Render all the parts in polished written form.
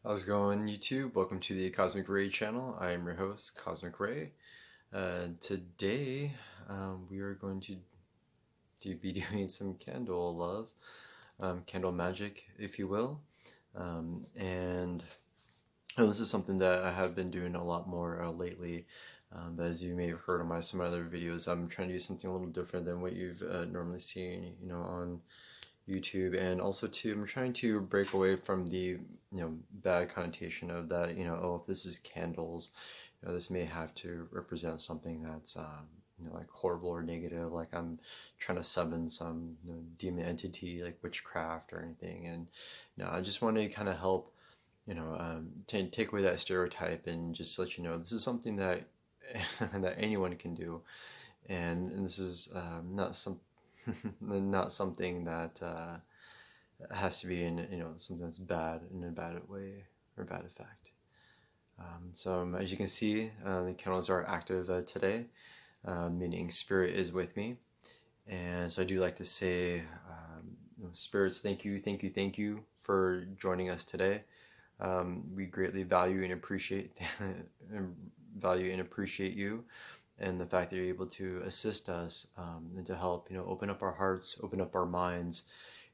How's it going, YouTube? Welcome to the Cosmic Ray channel. I am your host, Cosmic Ray. Today, we are going to be doing some candle love, candle magic, if you will. And this is something that I have been doing a lot more lately. As you may have heard on some other videos, I'm trying to do something a little different than what you've normally seen, on YouTube. And also too, I'm trying to break away from the bad connotation of that, oh, if this is candles, this may have to represent something that's like horrible or negative, like I'm trying to summon some demon entity like witchcraft or anything. And I just want to kind of help take away that stereotype and just let you know this is something that that anyone can do. And this is not something that has to be in something that's bad in a bad way or bad effect. So as you can see, the candles are active today, meaning spirit is with me. And so I do like to say, spirits, thank you, thank you, thank you for joining us today. We greatly value and appreciate you, and the fact that you're able to assist us and to help open up our hearts, open up our minds,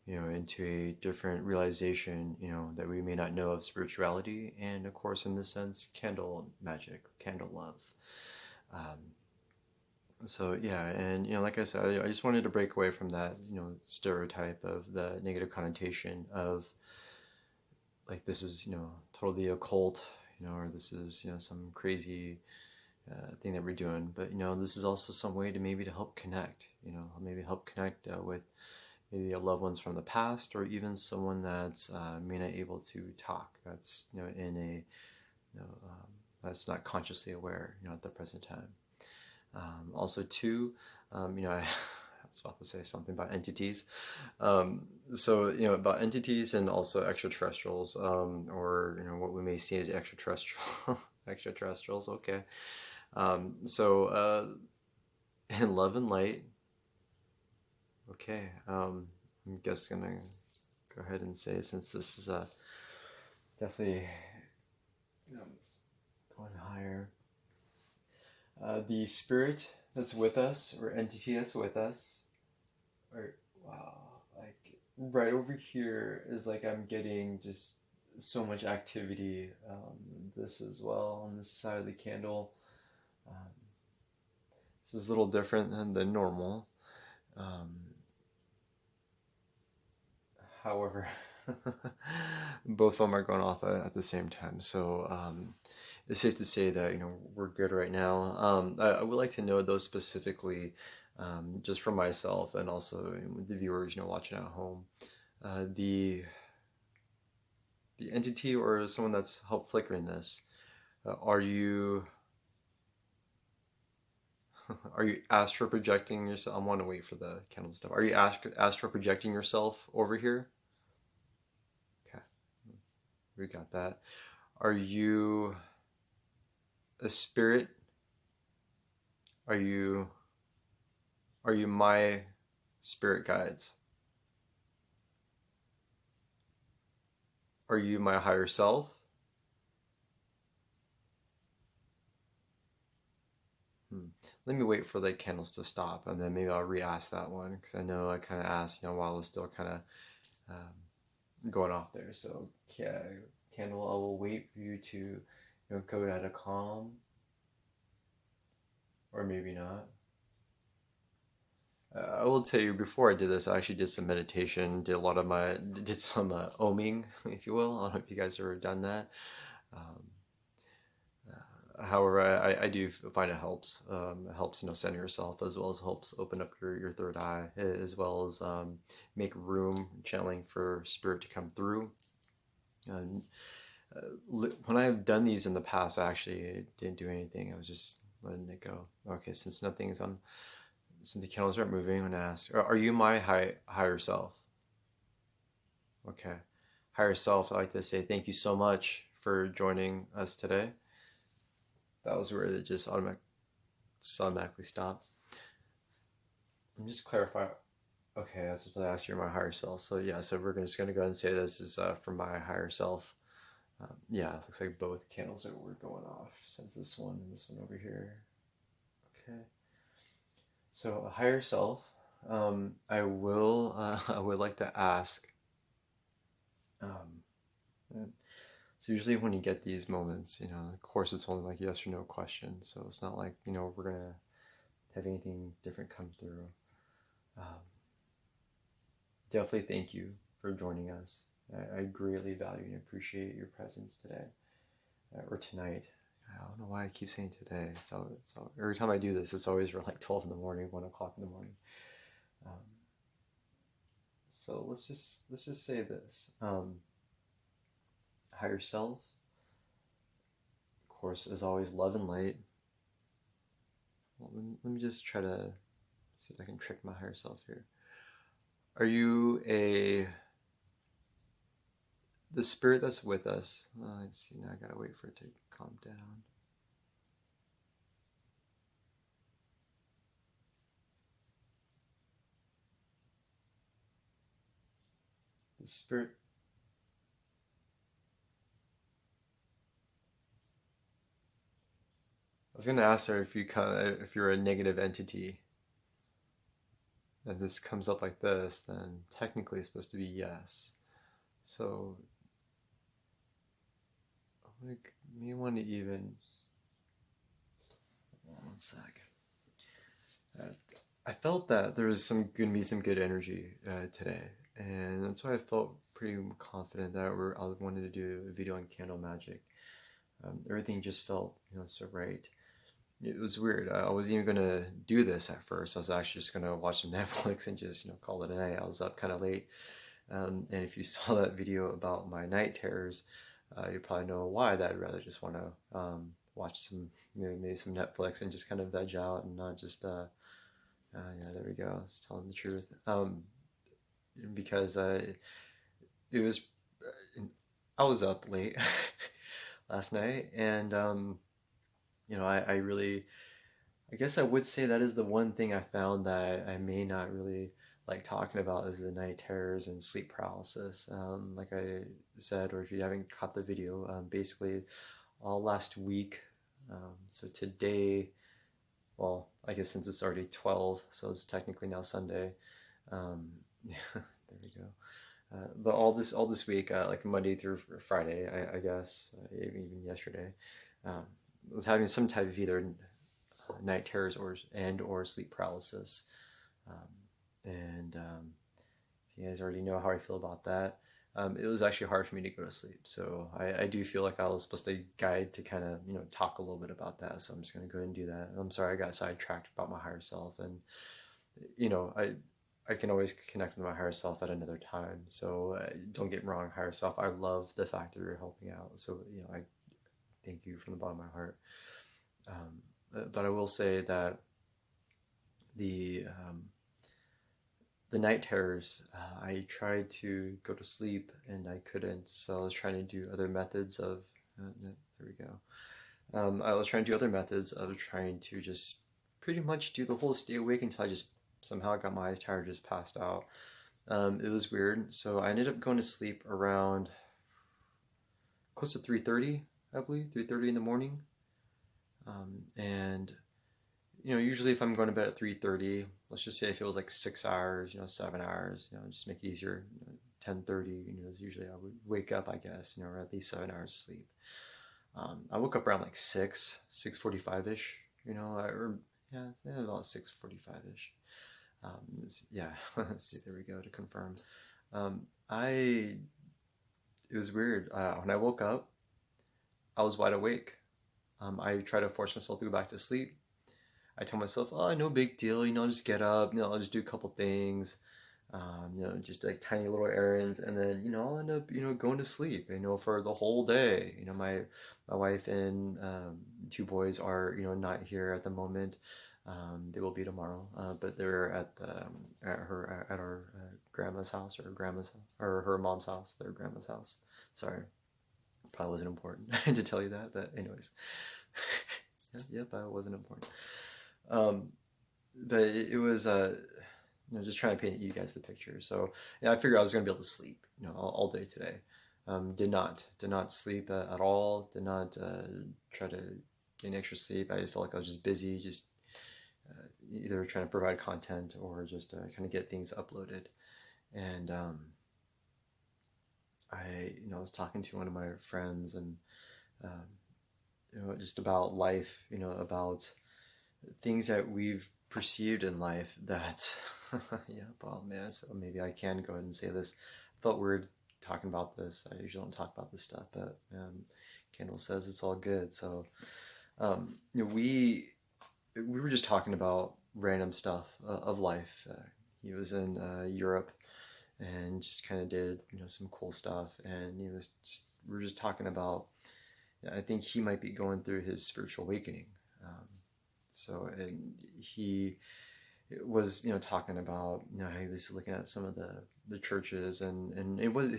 into a different realization, that we may not know of spirituality, and of course, in this sense, candle magic, candle love. So yeah, and like I said, I just wanted to break away from that, stereotype of the negative connotation of like this is, totally occult, or this is, some crazy thing that we're doing. But this is also some way to maybe to help connect, maybe help connect with maybe a loved ones from the past, or even someone that's may not able to talk, that's in a that's not consciously aware at the present time. Also too, I was about to say something about entities. So about entities and also extraterrestrials, or what we may see as extraterrestrial extraterrestrials. Okay. So in love and light. Okay. I'm just gonna go ahead and say, since this is definitely going higher, the spirit that's with us, or entity that's with us, or wow, like right over here is like I'm getting just so much activity. This as well on this side of the candle. Um, this is a little different than normal. Um, However, both of them are going off at the same time. So it's safe to say that we're good right now. I would like to know those specifically, just for myself and also the viewers watching at home. The entity or someone that's helped flickering this. Are you astral projecting yourself? I want to wait for the candle stuff. Are you astral projecting yourself over here? Okay, we got that. Are you a spirit? Are you my spirit guides? Are you my higher self? Let me wait for the candles to stop, and then maybe I'll re-ask that one, because I know I kind of asked, while it's still kind of going off there. So yeah, candle, I will wait for you to go at a calm, or maybe not. I will tell you, before I did this, I actually did some meditation, did some oming, if you will. I don't know if you guys have ever done that. Um, However, I do find it helps. It helps, center yourself, as well as helps open up your third eye, as well as make room, channeling for spirit to come through. And when I've done these in the past, I actually didn't do anything. I was just letting it go. Okay, since nothing's on, since the candles aren't moving, I'm gonna ask: Are you my higher self? Okay, higher self. I'd like to say thank you so much for joining us today. That was where it just automatically stopped. Let me just clarify. Okay, I was supposed to ask you my higher self. So yeah, so we're just gonna go ahead and say this is from my higher self. Yeah, it looks like both candles were going off since this one and this one over here. Okay. So a higher self. I will. I would like to ask. Um, so usually when you get these moments, of course it's only like yes or no questions. So it's not like we're gonna have anything different come through. Um, Definitely thank you for joining us. I greatly value and appreciate your presence today or tonight. I don't know why I keep saying today. Every time I do this, it's always around like 12 in the morning, 1 o'clock in the morning. Um, so let's just say this: higher self, of course, is always love and light. Well, let me just try to see if I can trick my higher self here. Are you the spirit that's with us? Let's see. Now I gotta wait for it to calm down. The spirit. I was gonna ask her if you're a negative entity. If this comes up like this, then technically it's supposed to be yes. So I may want to even. One sec. Uh, I felt that there was gonna be some good energy today, and that's why I felt pretty confident that I wanted to do a video on candle magic. Everything just felt so right. It was weird. I wasn't even gonna do this at first. I was actually just gonna watch some Netflix and just call it a night. I was up kind of late, and if you saw that video about my night terrors, you probably know why. That I'd rather just want to watch maybe some Netflix and just kind of veg out and not just yeah, there we go. It's telling the truth. Because it was I was up late last night, and I really, I guess I would say that is the one thing I found that I may not really like talking about is the night terrors and sleep paralysis. Like I said, or if you haven't caught the video, basically all last week. So today, well, I guess since it's already 12, so it's technically now Sunday. Yeah, there we go. But all this week, like Monday through Friday, I guess, even yesterday, um, was having some type of either night terrors or sleep paralysis. And you guys already know how I feel about that. It was actually hard for me to go to sleep, so I do feel like I was supposed to guide to kind of talk a little bit about that. So I'm just going to go ahead and do that. I'm sorry I got sidetracked about my higher self, and I can always connect with my higher self at another time. So don't get me wrong, higher self. I love the fact that you're helping out. So I thank you from the bottom of my heart. But I will say that the um, the night terrors, I tried to go to sleep and I couldn't. So I was trying to do other methods of. There we go. I was trying to do other methods of trying to just pretty much do the whole stay awake until I just somehow got my eyes tired, just passed out. It was weird. So I ended up going to sleep around close to 3:30, I believe, 3:30 in the morning. And usually if I'm going to bed at 3:30, let's just say if it was like 6 hours, 7 hours, just make it easier. 10:30, is usually I would wake up, I guess, or at least 7 hours sleep. I woke up around like 6:45 ish, or yeah, about 6:45 ish. Yeah, let's see, there we go to confirm. I It was weird. When I woke up, I was wide awake. I tried to force myself to go back to sleep. I told myself, oh, no big deal, I'll just get up, I'll just do a couple things, just like tiny little errands, and then, I'll end up, going to sleep, for the whole day. My wife and two boys are, not here at the moment. They will be tomorrow, but they're at our grandma's house or her mom's house, their grandma's house. Sorry, probably wasn't important to tell you that, but anyways, yep, that wasn't important. Um, but it was just trying to paint you guys the picture. So I figured I was going to be able to sleep, all day today. Did not sleep at all. Did not try to gain extra sleep. I felt like I was just busy, just either trying to provide content or just kind of get things uploaded. And I was talking to one of my friends, and um, just about life, about things that we've perceived in life that, yeah, well, man, so maybe I can go ahead and say this. I felt weird talking about this. I usually don't talk about this stuff, but Kendall says it's all good. So, we were just talking about random stuff of life. He was in Europe and just kind of did some cool stuff, and we were just talking about. I think he might be going through his spiritual awakening. Um, and he was talking about he was looking at some of the churches, and it was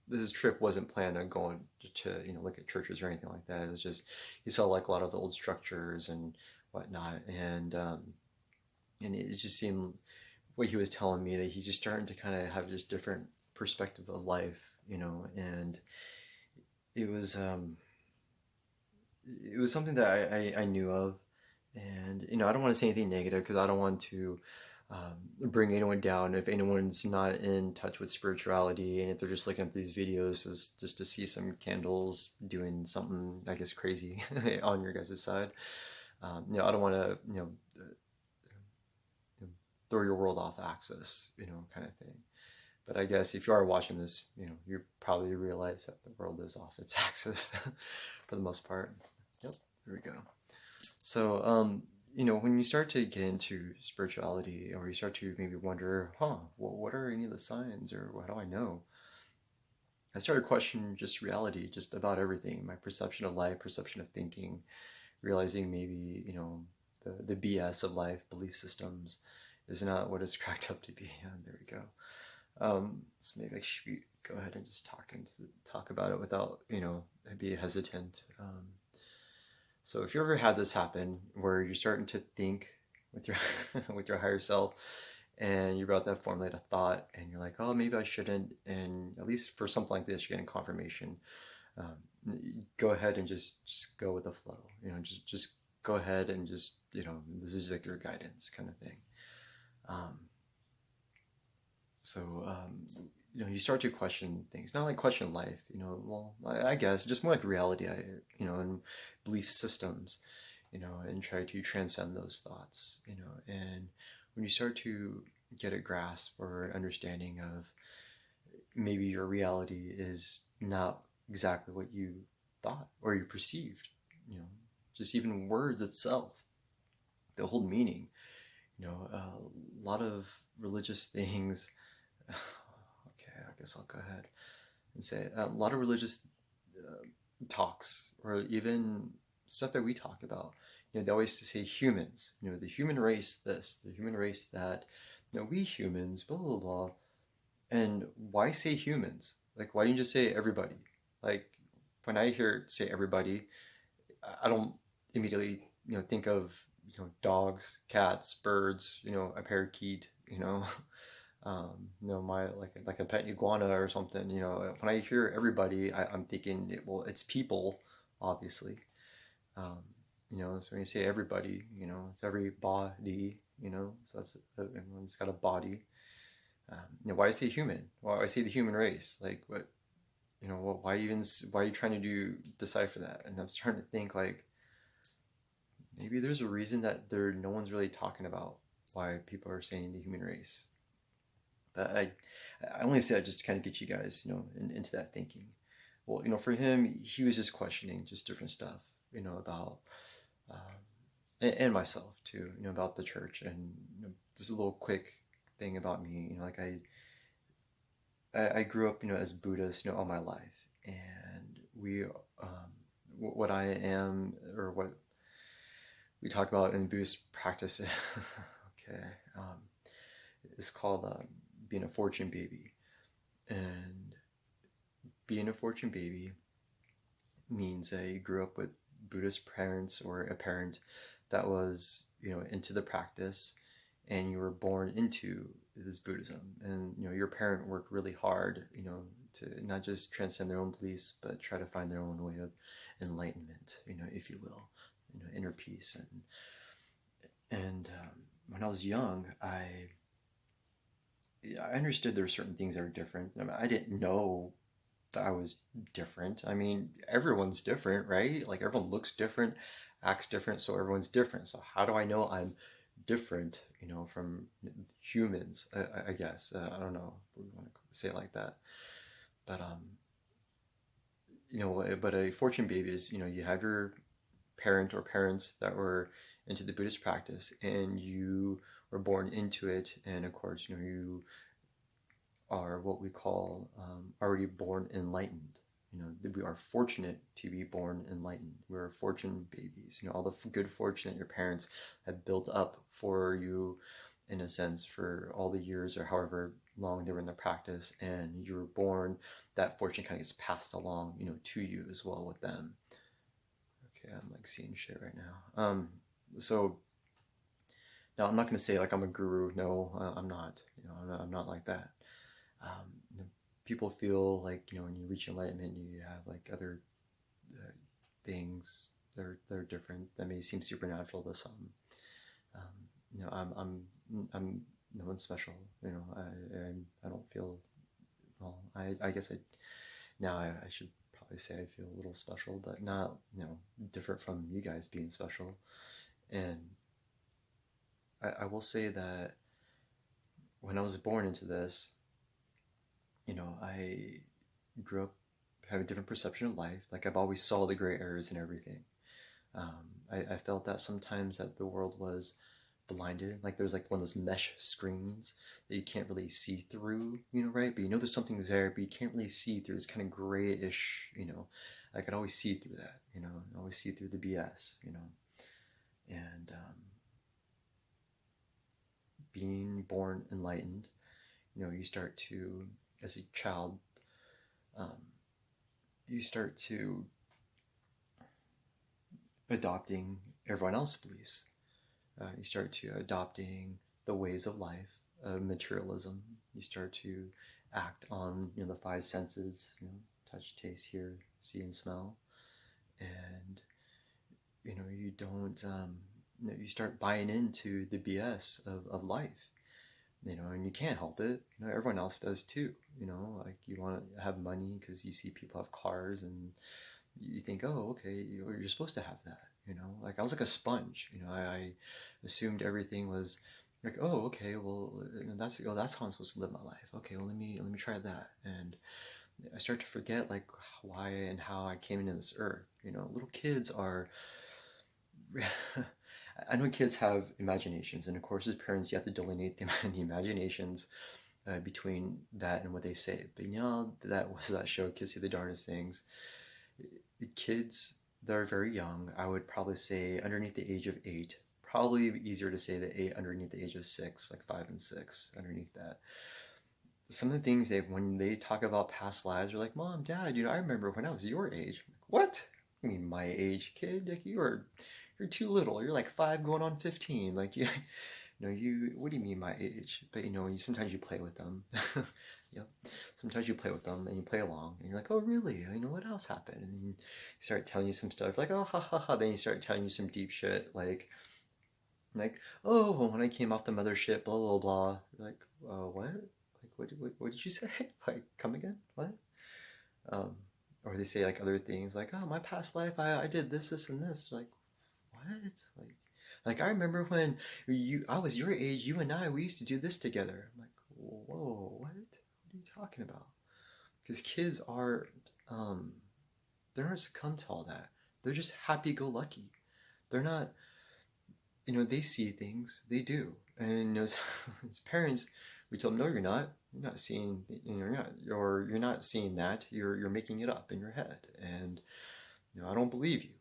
his trip wasn't planned on going to look at churches or anything like that. It was just he saw like a lot of the old structures and whatnot, and it just seemed what he was telling me that he's just starting to kind of have this different perspective of life, and it was um it was something that I knew of, and I don't want to say anything negative because I don't want to bring anyone down if anyone's not in touch with spirituality, and if they're just looking at these videos as just to see some candles doing something, I guess, crazy on your guys' side. I don't want to throw your world off axis, kind of thing. But I guess if you are watching this, you probably realize that the world is off its axis for the most part. Yep, there we go. So, when you start to get into spirituality, or you start to maybe wonder, what are any of the signs, or how do I know? I started questioning just reality, just about everything, my perception of life, perception of thinking, realizing maybe, the BS of life, belief systems, is not what it's cracked up to be. And there we go. So maybe I should go ahead and just talk about it without, be hesitant. So if you ever had this happen where you're starting to think with your with your higher self, and you're about to formulate a thought, and you're like, oh, maybe I shouldn't, and at least for something like this, you're getting confirmation. Um, go ahead and just go with the flow. Just go ahead and just this is like your guidance kind of thing. Um, so you start to question things, not like question life. Well, I guess just more like reality. And belief systems. And try to transcend those thoughts. And when you start to get a grasp or understanding of maybe your reality is not exactly what you thought or you perceived, just even words itself, the whole meaning, a lot of religious things. Okay, I guess I'll go ahead and say it. A lot of religious talks, or even stuff that we talk about, they always say humans, the human race this, the human race that, we humans, blah, blah, blah. And why say humans? Like, why don't you just say everybody? Like, when I hear say everybody, I don't immediately, think of, dogs, cats, birds, a parakeet, my like a pet iguana or something. When I hear everybody, I'm thinking, it's people, obviously. Um, so when you say everybody, it's everybody, so that's everyone's got a body. Why I say human? Why I say the human race? Like what? Why are you trying to decipher that? And I'm starting to think like maybe there's a reason that no one's really talking about why people are saying the human race. But I only say that just to kind of get you guys, into that thinking. Well, for him, he was just questioning just different stuff, about, and myself too, about the church. And just a little quick thing about me, like I grew up, as Buddhist, all my life, and what I am, or what we talk about in Buddhist practice, okay, is called being a fortune baby. And being a fortune baby means that you grew up with Buddhist parents, or a parent that was, into the practice, and you were born into is Buddhism, and your parent worked really hard, to not just transcend their own beliefs, but try to find their own way of enlightenment, if you will, inner peace. And when I was young, I understood there were certain things that were different. I mean, I didn't know that I was different. I mean, everyone's different, right? Like everyone looks different, acts different, so everyone's different. So how do I know I'm different, from humans? I guess I don't know if we want to say it like that, but but a fortune baby is, you have your parent or parents that were into the Buddhist practice, and you were born into it, and of course, you are what we call already born enlightened. We are fortunate to be born enlightened. We're fortune babies. All the good fortune that your parents have built up for you, in a sense, for all the years or however long they were in the practice, and you were born. That fortune kind of gets passed along, to you as well with them. Okay, I'm like seeing shit right now. So now I'm not going to say like I'm a guru. No, I'm not. I'm not like that. um, People feel like when you reach enlightenment, you have like other uh, things that are different that may seem supernatural to some. Um, I'm no one special. I don't feel well. I guess I should probably say I feel a little special, but not different from you guys being special. And I will say that when I was born into this, I grew up having a different perception of life. Like I've always saw the gray areas in everything. I felt that sometimes that the world was blinded. Like there's like one of those mesh screens that you can't really see through, right? But there's something there, but you can't really see through. It's kind of grayish, I could always see through that, always see through the BS, and being born enlightened, you start to, as a child, um, you start to adopting everyone else's beliefs. You start to adopting the ways of life, materialism. You start to act on the five senses, touch, taste, hear, see, and smell, and you don't. You start buying into the BS of life, and you can't help it. Everyone else does too. Like you want to have money because you see people have cars, and you think, oh, okay, you're supposed to have that. Like I was like a sponge. I assumed everything was like, oh, okay, well, that's how I'm supposed to live my life. Okay, well, let me try that, and I start to forget like why and how I came into this earth. Little kids are. I know kids have imaginations, and of course, as parents, you have to delineate the imaginations between that and what they say. But that was that show, Kids See the Darndest Things. The kids that are very young, I would probably say underneath the age of 8, probably easier to say the 8 underneath the age of 6, like 5 and 6, underneath that. Some of the things when they talk about past lives, they're like, Mom, Dad, I remember when I was your age. I'm like, what? I mean, my age, kid? Like, you're too little. You're like 5 going on 15. Like, what do you mean my age? But, sometimes you play with them. Yep. Sometimes you play with them and you play along and you're like, oh, really? What else happened? And then you start telling you some stuff like, oh, ha, ha, ha. Then you start telling you some deep shit like, oh, well, when I came off the mothership, blah, blah, blah. You're like, what? Like, what did you say? Like, come again? What? Um, or they say like other things like, oh, my past life, I did this, and this. Like, what? Like I remember when I was your age, you and we used to do this together. I'm like, whoa, what? What are you talking about? Because kids are, they're not succumb to all that. They're just happy-go-lucky. They're not, they see things, they do. And as parents, we tell them, no, you're not. You're not seeing, you're not seeing that. You're making it up in your head, and I don't believe you.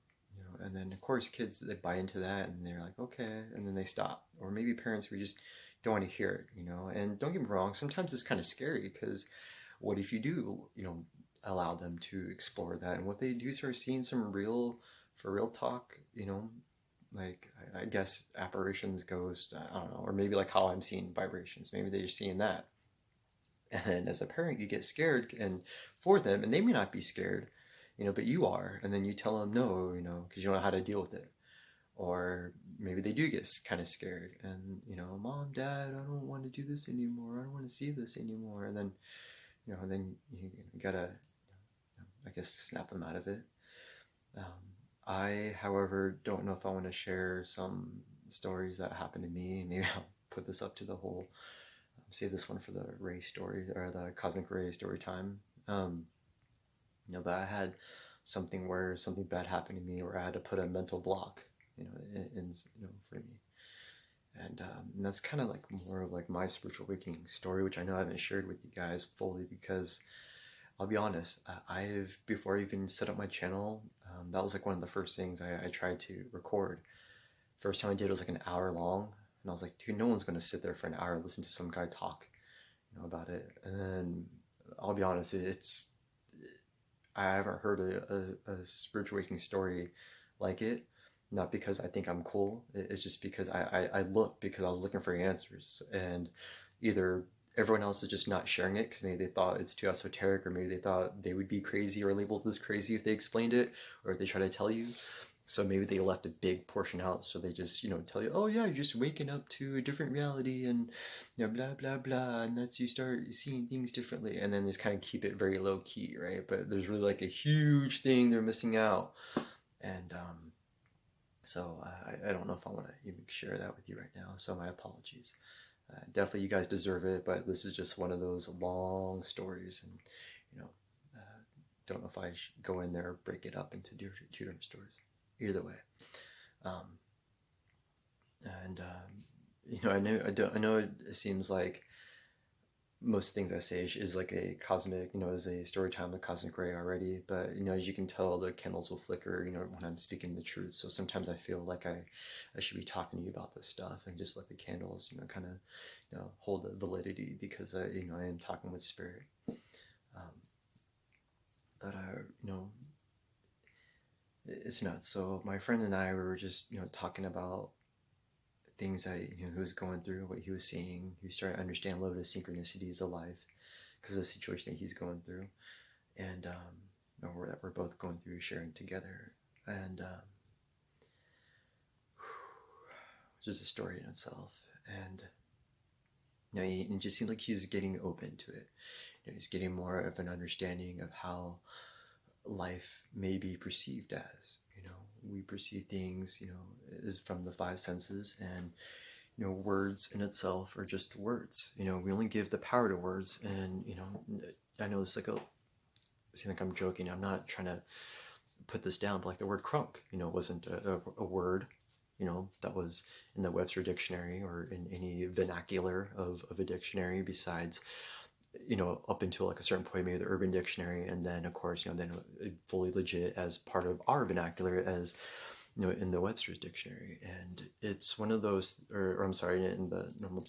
And then of course kids, they buy into that and they're like, okay, and then they stop. Or maybe parents, we just don't want to hear it. And don't get me wrong, sometimes it's kind of scary because what if you do, allow them to explore that, and what they do start seeing some real, for real talk, like I guess apparitions, ghosts, I don't know, or maybe like how I'm seeing vibrations. Maybe they're seeing that, and then as a parent, you get scared and for them, and they may not be scared, but you are, and then you tell them no, because you don't know how to deal with it, or maybe they do get kind of scared, and mom, dad, I don't want to do this anymore. I don't want to see this anymore, and then then you gotta, I guess, snap them out of it. Um, I, however, don't know if I want to share some stories that happened to me. Maybe I'll put this up to the whole, save this one for the Ray story or the Cosmic Ray story time. Um, but I had something where something bad happened to me, where I had to put a mental block, for me. And that's kind of like more of like my spiritual awakening story, which I know I haven't shared with you guys fully because I'll be honest, I've, before I even set up my channel, that was like one of the first things I tried to record. First time I did it was like an hour long, and I was like, dude, no one's going to sit there for an hour and listen to some guy talk, about it. And then I'll be honest, I haven't heard a spiritual awakening story like it. Not because I think I'm cool. It's just because I looked, because I was looking for answers, and either everyone else is just not sharing it because maybe they thought it's too esoteric, or maybe they thought they would be crazy or labeled as crazy if they explained it, or if they try to tell you. So maybe they left a big portion out, so they just tell you, oh yeah, you're just waking up to a different reality, and blah blah blah, and that's, you start seeing things differently, and then just kind of keep it very low key, right? But there's really like a huge thing they're missing out, and so I don't know if I want to even share that with you right now. So my apologies. Definitely, you guys deserve it, but this is just one of those long stories, and you know, uh, don't know if I should go in there or break it up into two different stories. Either way, um, and I know it seems like most things I say is like a cosmic, is a story time, the cosmic ray already. But as you can tell, the candles will flicker, when I'm speaking the truth. So sometimes I feel like I should be talking to you about this stuff and just let the candles, kind of, hold the validity, because I am talking with spirit. Um, but it's nuts. So my friend and I, we were just, talking about things that he was going through, what he was seeing. He was starting to understand a little bit of synchronicities of life because of the situation that he's going through, and that we're both going through, sharing together, and just a story in itself. And it just seems like he's getting open to it. He's getting more of an understanding of how life may be perceived as. We perceive things, is from the five senses, and words in itself are just words. We only give the power to words, and I know it's like seem like I'm joking. I'm not trying to put this down, but like the word crunk, wasn't a word, that was in the Webster dictionary or in any vernacular of a dictionary besides, up until like a certain point, maybe the Urban Dictionary, and then of course, then fully legit as part of our vernacular as, in the Webster's dictionary. And it's one of those, or I'm sorry, in the normal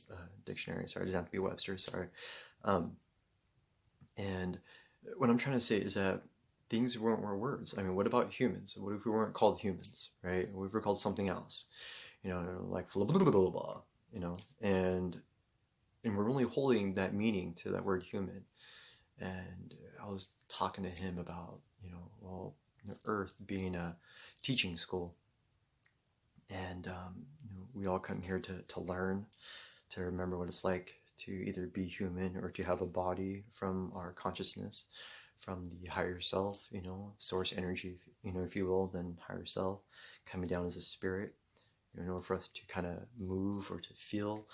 dictionary. Sorry, it doesn't have to be Webster. Sorry. And what I'm trying to say is that things weren't words. I mean, what about humans? What if we weren't called humans, right? What if we're called something else? Like blah blah blah blah blah. And we're only holding that meaning to that word human. And I was talking to him about, Earth being a teaching school, and we all come here to learn, to remember what it's like to either be human or to have a body from our consciousness, from the higher self, source energy, if you will, then higher self coming down as a spirit. In order for us to kind of move or to feel,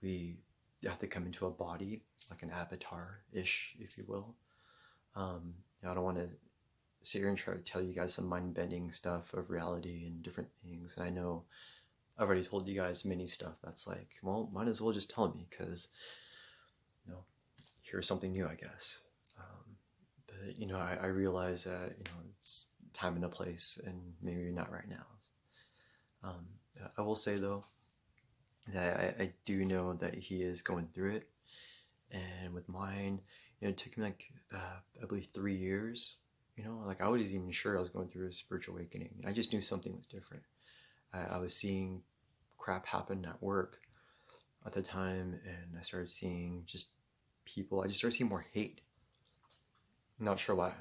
we have to come into a body, like an avatar-ish, if you will. I don't want to sit here and try to tell you guys some mind-bending stuff of reality and different things. And I know I've already told you guys many stuff that's like, well, might as well just tell me, because, here's something new, I guess. But, I realize that, it's time and a place, and maybe not right now. I will say, though, that I do know that he is going through it. And with mine, it took me like, I believe 3 years. Like I wasn't even sure I was going through a spiritual awakening. I just knew something was different. I was seeing crap happen at work at the time, and I started seeing just people. I just started seeing more hate. Not sure why,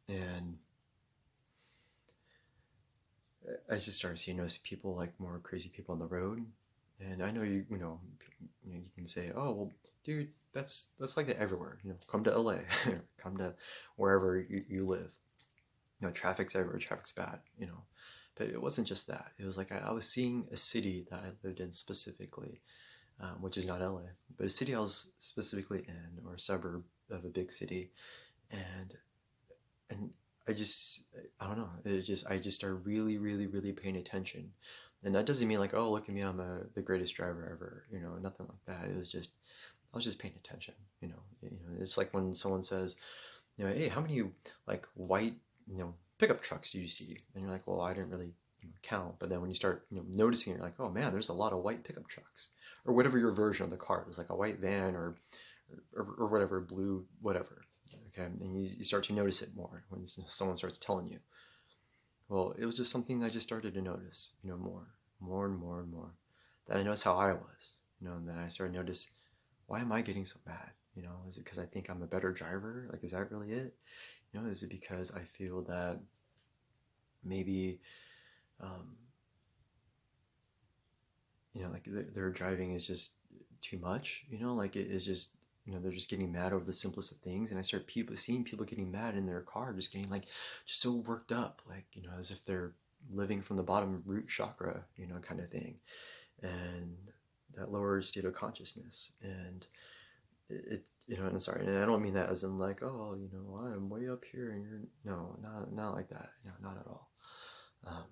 and I just started seeing those people, like more crazy people on the road. And I know you can say, oh well, dude, that's like that everywhere. Come to LA, come to wherever you live. Traffic's everywhere. Traffic's bad. But it wasn't just that. It was like I was seeing a city that I lived in specifically, which is not LA, but a city I was specifically in, or a suburb of a big city, and and I just I don't know. I just started really, really, really paying attention, and that doesn't mean like, oh, look at me, I'm the greatest driver ever. Nothing like that. It was just I was just paying attention. It's like when someone says, hey, how many like white pickup trucks do you see? And you're like, well, I didn't really count. But then when you start noticing, you're like, oh man, there's a lot of white pickup trucks, or whatever your version of the car is, like a white van or whatever, blue, whatever. Okay, and you start to notice it more when someone starts telling you. Well, it was just something I just started to notice, more and more and more. Then I noticed how I was, and then I started to notice, why am I getting so mad? Is it because I think I'm a better driver? Like, is that really it? Is it because I feel that maybe, um, like their driving is just too much? Like it is just, they're just getting mad over the simplest of things. And I start seeing people getting mad in their car, just getting like, just so worked up, like, as if they're living from the bottom root chakra, kind of thing. And that lower state of consciousness. And and sorry, and I don't mean that as in like, oh, I'm way up here and you're, no, not like that, not at all. Um,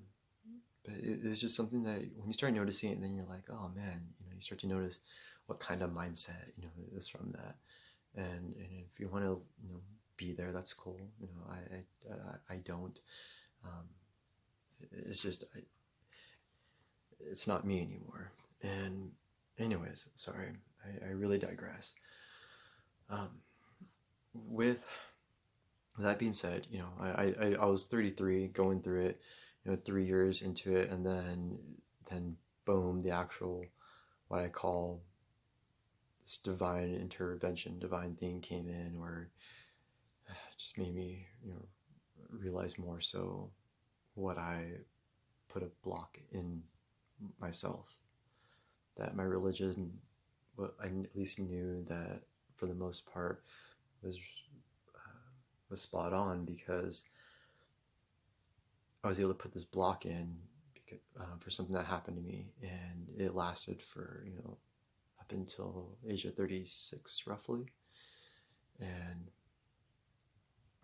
but it's just something that when you start noticing it, then you're like, oh man, you start to notice what kind of mindset, is from that. And if you want to, be there, that's cool. I don't. Um, it's just, it's not me anymore. And anyways, sorry, I really digress. Um, with that being said, I was 33 going through it, 3 years into it, and then boom, the actual, what I call this divine intervention, divine thing came in, where it just made me, realize more so what I put a block in myself. That my religion, what I at least knew that for the most part was was spot on, because I was able to put this block in for something that happened to me, and it lasted for up until age of 36 roughly, and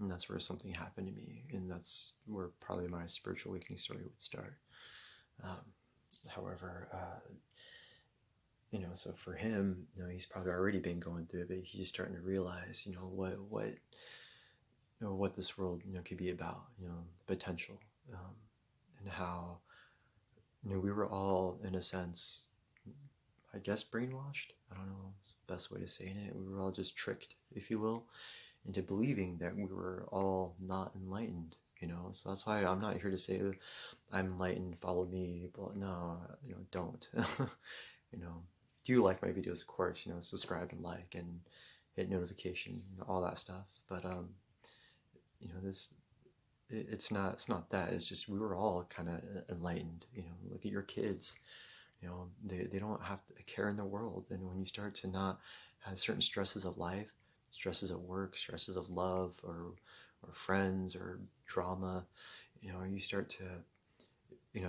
that's where something happened to me, and that's where probably my spiritual awakening story would start. Um, however, so for him, he's probably already been going through it, but he's just starting to realize, what this world, could be about, the potential, and how, we were all, in a sense, I guess, brainwashed. I don't know, it's the best way to say it. We were all just tricked, if you will, into believing that we were all not enlightened, So that's why I'm not here to say that I'm enlightened, follow me, but no, don't. Do you like my videos, of course, subscribe and like and hit notification, all that stuff. But this it's not that. It's just we were all kind of enlightened. Look at your kids. They don't have a care in the world. And when you start to not have certain stresses of life, stresses at work, stresses of love, or friends, or drama, you start to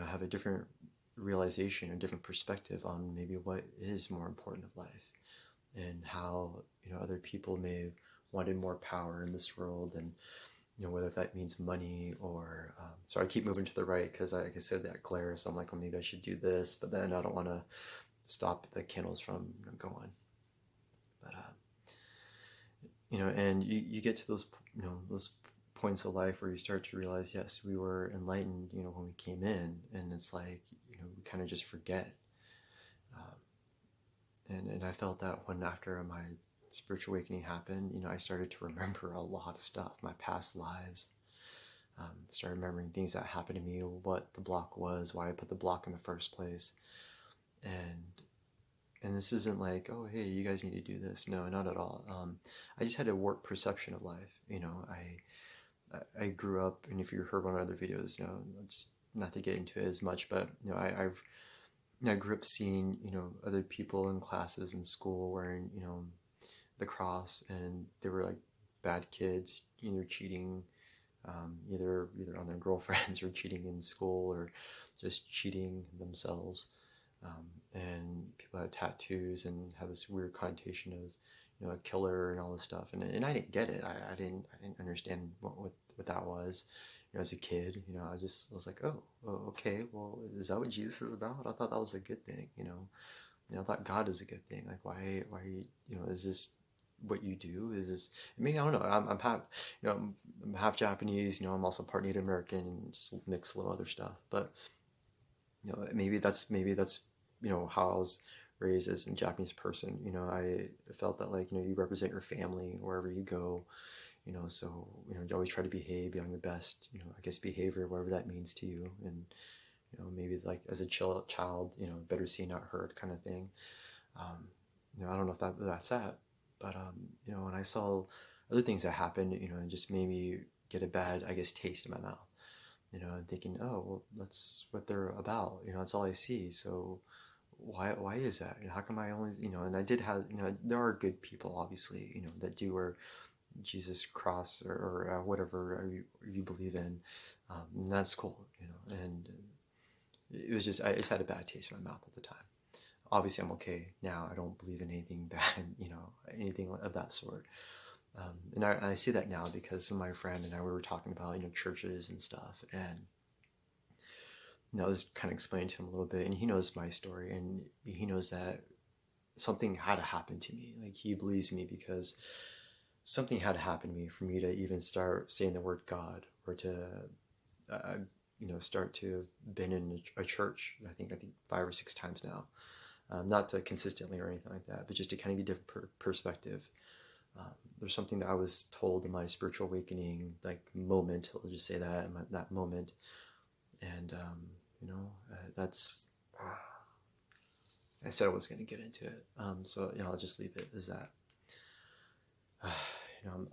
have a different realization, a different perspective on maybe what is more important of life, and how other people may have wanted more power in this world, and whether that means money or so I keep moving to the right because like I said, that glare, so I'm like, well, maybe I should do this, but then I don't want to stop the candles from going. But and you get to those those points of life where you start to realize, yes, we were enlightened when we came in, and it's like we kind of just forget. And I felt that when after my spiritual awakening happened, I started to remember a lot of stuff, my past lives, started remembering things that happened to me, what the block was, why I put the block in the first place. And this isn't like, oh, hey, you guys need to do this. No, not at all. I just had a warped perception of life. I grew up, and if you heard one of my other videos, just not to get into it as much, but I grew up seeing, other people in classes in school wearing, the cross, and they were like bad kids, either cheating, either on their girlfriends or cheating in school or just cheating themselves. And people had tattoos and had this weird connotation of, a killer and all this stuff. And I didn't get it. I didn't understand what that was. As a kid, I was like, oh, okay, well, is that what Jesus is about? I thought that was a good thing, I thought God is a good thing. Like, why, is this what you do? Is this, maybe, I don't know. I'm half, I'm half Japanese, I'm also part Native American and just mix a little other stuff. But, maybe that's how I was raised as a Japanese person. I felt that, like, you represent your family wherever you go, so, you always try to behave, be on your best, I guess behavior, whatever that means to you. And, maybe like as a child, better seen, not heard kind of thing. I don't know if that's that, but, when I saw other things that happened, it just made me get a bad, I guess, taste in my mouth. And thinking, oh, well, that's what they're about. That's all I see. So why is that? How come I only, and I did have, there are good people, obviously, that do wear Jesus cross or whatever you believe in. And that's cool, and it was just, I just had a bad taste in my mouth at the time. Obviously I'm okay now. I don't believe in anything bad, anything of that sort. And I see that now because my friend and I, we were talking about, churches and stuff. And, I was kind of explaining to him a little bit, and he knows my story, and he knows that something had to happen to me. Like, he believes me because something had to happen to me for me to even start saying the word God, or to, uh, start to have been in a church, I think 5 or 6 times now. Not to consistently or anything like that, but just to kind of get a different perspective. There's something that I was told in my spiritual awakening, like, moment, I'll just say that, in that moment. And, that's, I said I was going to get into it. So, I'll just leave it as that.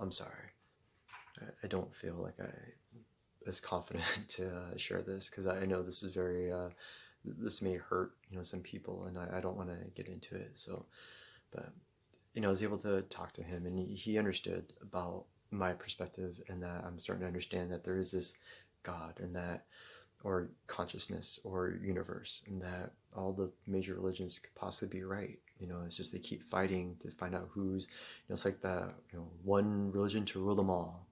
I'm sorry. I don't feel like I as confident to share this, because I know this is very, this may hurt, some people, and I don't want to get into it. So, but, I was able to talk to him, and he understood about my perspective, and that I'm starting to understand that there is this God, and that, or consciousness, or universe, and that all the major religions could possibly be right. It's just they keep fighting to find out who's, it's like the, one religion to rule them all.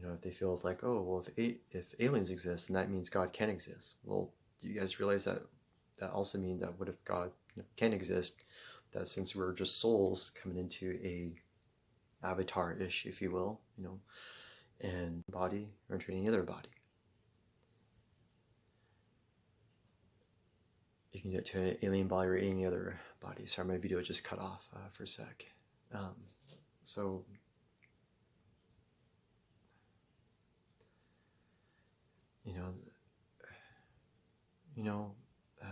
If they feel like, oh, well, if aliens exist, then that means God can exist. Well, do you guys realize that also means that what if God, can exist? That since we're just souls coming into a avatar-ish, if you will, and body, or into any other body, you can get to an alien body or any other body. Sorry, my video just cut off for a sec. So,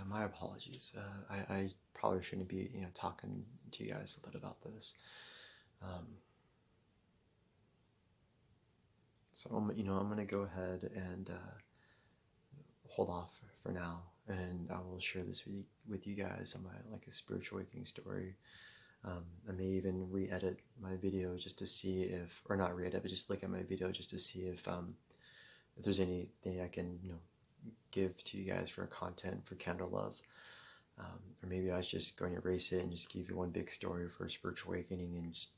my apologies. I probably shouldn't be, talking to you guys a bit about this. So, I'm going to go ahead and hold off for now, and I will share this with you guys on my, like, a spiritual awakening story. I may even re-edit my video just to see if, or not re-edit, but just look at my video just to see if there's anything I can, give to you guys for content for Candle Love. Or maybe I was just going to erase it and just give you one big story for spiritual awakening, and just,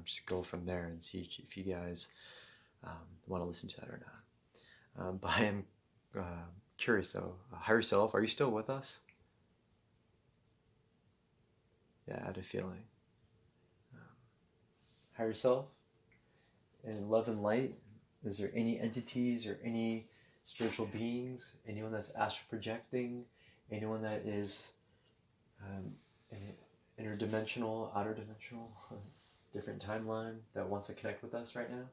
just go from there and see if you guys want to listen to that or not. But I am curious though. Higher self, are you still with us? Yeah, I had a feeling. Higher self and love and light. Is there any entities or any spiritual beings? Anyone that's astral projecting? Anyone that is interdimensional, outer dimensional, different timeline, that wants to connect with us right now?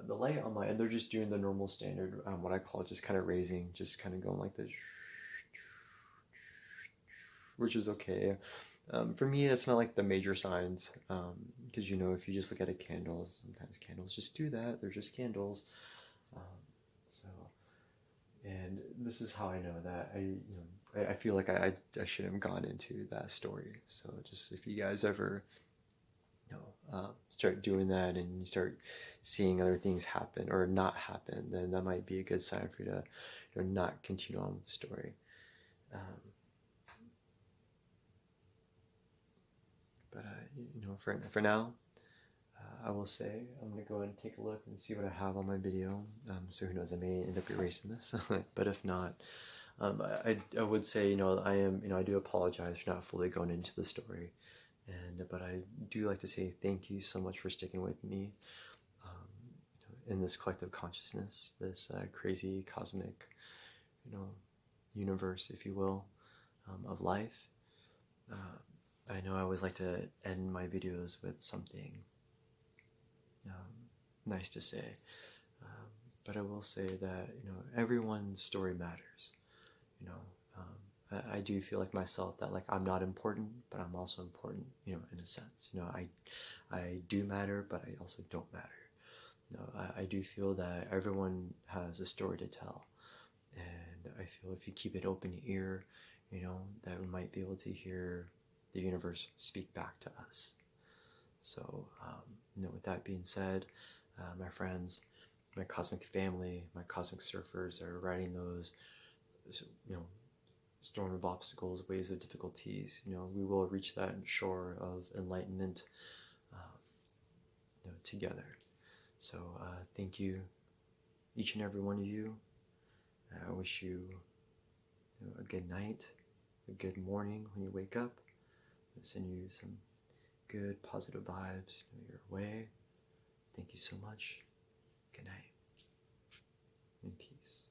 the light on my end, they're just doing the normal standard, what I call just kind of raising, just kind of going like this, which is okay. For me, it's not like the major signs, because if you just look at a candle, sometimes candles just do that. They're just candles. Um, so, and this is how I know that I feel like I shouldn't have gone into that story. So just if you guys ever start doing that and you start seeing other things happen or not happen, then that might be a good sign for you to not continue on with the story. But for now, I will say I'm gonna go ahead and take a look and see what I have on my video. So who knows, I may end up erasing this, but if not, I would say I do apologize for not fully going into the story, but I do like to say thank you so much for sticking with me in this collective consciousness, this crazy cosmic universe, if you will, of life. I know I always like to end my videos with something nice to say, but I will say that everyone's story matters. I do feel like myself that I'm not important, but I'm also important. In a sense, I do matter, but I also don't matter. I do feel that everyone has a story to tell, and I feel if you keep it open ear, that we might be able to hear the universe speak back to us. So, with that being said, my friends, my cosmic family, my cosmic surfers that are riding those, storm of obstacles, waves of difficulties, we will reach that shore of enlightenment together. So, thank you, each and every one of you. I wish you, a good night, a good morning when you wake up. I send you some good positive vibes your way. Thank you so much. Good night and peace.